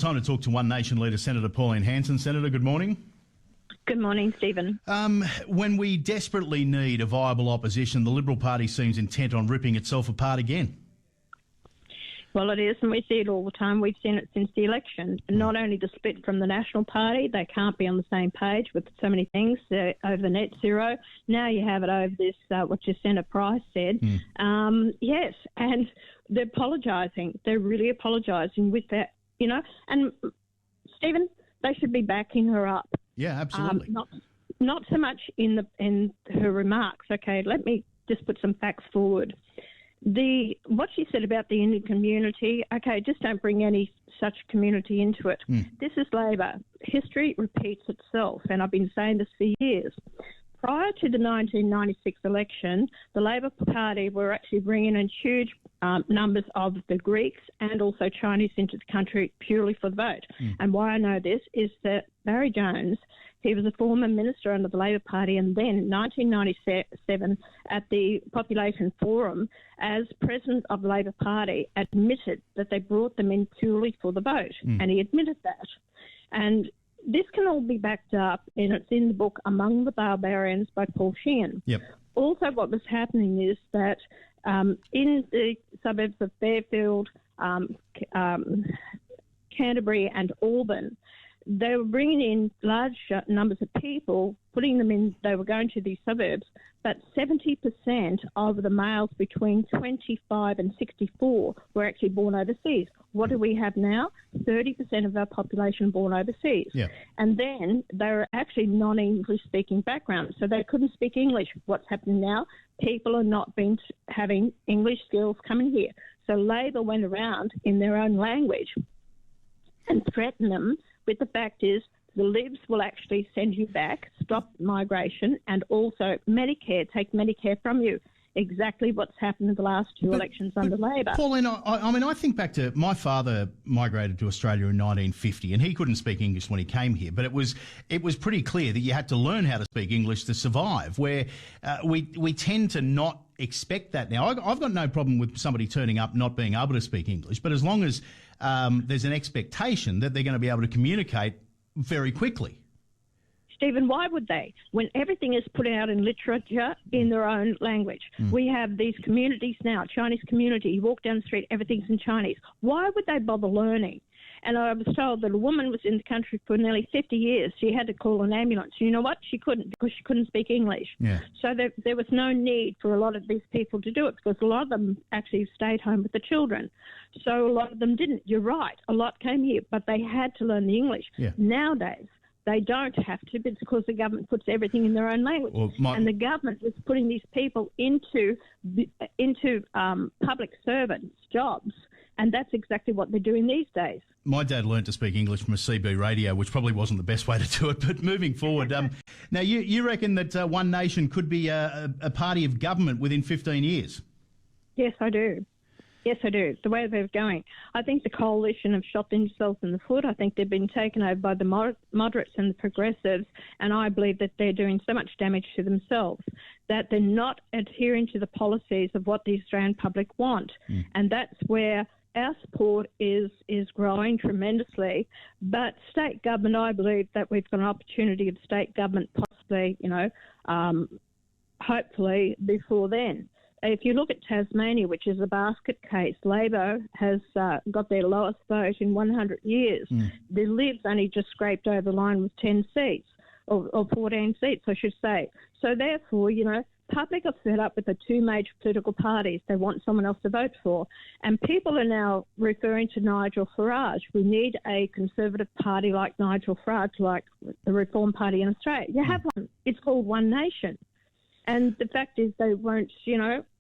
Time to talk to One Nation leader, Senator Pauline Hanson. Senator, good morning. Good morning, Stephen. When we desperately need a viable opposition, the Liberal Party seems intent on ripping itself apart again. Well, it is, and we see it all the time. We've seen it since the election. Not only the split from the National Party, they can't be on the same page with so many things over net zero. Now you have it over this, what your Senator Price said. Yes, and they're apologising. They're really apologising with that, you know. And, Stephen, they should be backing her up. Yeah, absolutely. Not so much in her remarks. Okay, let me just put some facts forward. What she said about the Indian community, okay, just don't bring any such community into it. This is Labor. History repeats itself, and I've been saying this for years. Prior to the 1996 election, the Labor Party were actually bringing in huge numbers of the Greeks and also Chinese into the country purely for the vote. And why I know this is that Barry Jones, he was a former minister under the Labor Party, and then in 1997 at the Population Forum, as president of the Labor Party, admitted that they brought them in purely for the vote, and he admitted that. And this can all be backed up, and it's in the book Among the Barbarians by Paul Sheehan. Yep. Also, what was happening is that in the suburbs of Fairfield, Canterbury and Auburn, they were bringing in large numbers of people, putting them in, they were going to these suburbs, but 70% of the males between 25 and 64 were actually born overseas. What do we have now? 30% of our population born overseas. Yeah. And then they were actually non-English speaking backgrounds, so they couldn't speak English. What's happening now? People are not having English skills coming here. So Labor went around in their own language and threatened them with the fact is the Libs will actually send you back, stop migration, and also Medicare, take Medicare from you. Exactly what's happened in the last two elections under Labor. Pauline, I mean, I think back to my father migrated to Australia in 1950, and he couldn't speak English when he came here, but it was pretty clear that you had to learn how to speak English to survive, where we tend to not expect that now. I've got no problem with somebody turning up not being able to speak English, but as long as there's an expectation that they're going to be able to communicate very quickly. Stephen, why would they? When everything is put out in literature in their own language. We have these communities now, Chinese community, you walk down the street, everything's in Chinese. Why would they bother learning? And I was told that a woman was in the country for nearly 50 years. She had to call an ambulance. You know what? She couldn't, because she couldn't speak English. Yeah. So there was no need for a lot of these people to do it, because a lot of them actually stayed home with the children. So a lot of them didn't. You're right. A lot came here, but they had to learn the English. Yeah. Nowadays, they don't have to, because the government puts everything in their own language. And the government is putting these people into public servants' jobs, and that's exactly what they're doing these days. My dad learned to speak English from a CB radio, which probably wasn't the best way to do it. But moving forward, now you reckon that One Nation could be a party of government within 15 years? Yes, I do. Yes, I do. The way they're going. I think the coalition have shot themselves in the foot. I think they've been taken over by the moderates and the progressives, and I believe that they're doing so much damage to themselves that they're not adhering to the policies of what the Australian public want. And that's where our support is growing tremendously. But state government, I believe that we've got an opportunity of state government possibly, hopefully before then. If you look at Tasmania, which is a basket case, Labor has got their lowest vote in 100 years. The Libs only just scraped over the line with 10 seats, or 14 seats, I should say. So therefore, public are fed up with the two major political parties. They want someone else to vote for. And people are now referring to Nigel Farage. We need a Conservative party like Nigel Farage, like the Reform Party in Australia. You have one. It's called One Nation. And the fact is they won't,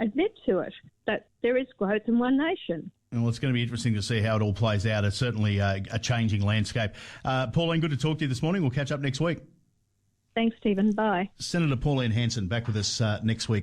admit to it, that there is growth in One Nation. Well, it's going to be interesting to see how it all plays out. It's certainly a changing landscape. Pauline, good to talk to you this morning. We'll catch up next week. Thanks, Stephen. Bye. Senator Pauline Hanson back with us next week.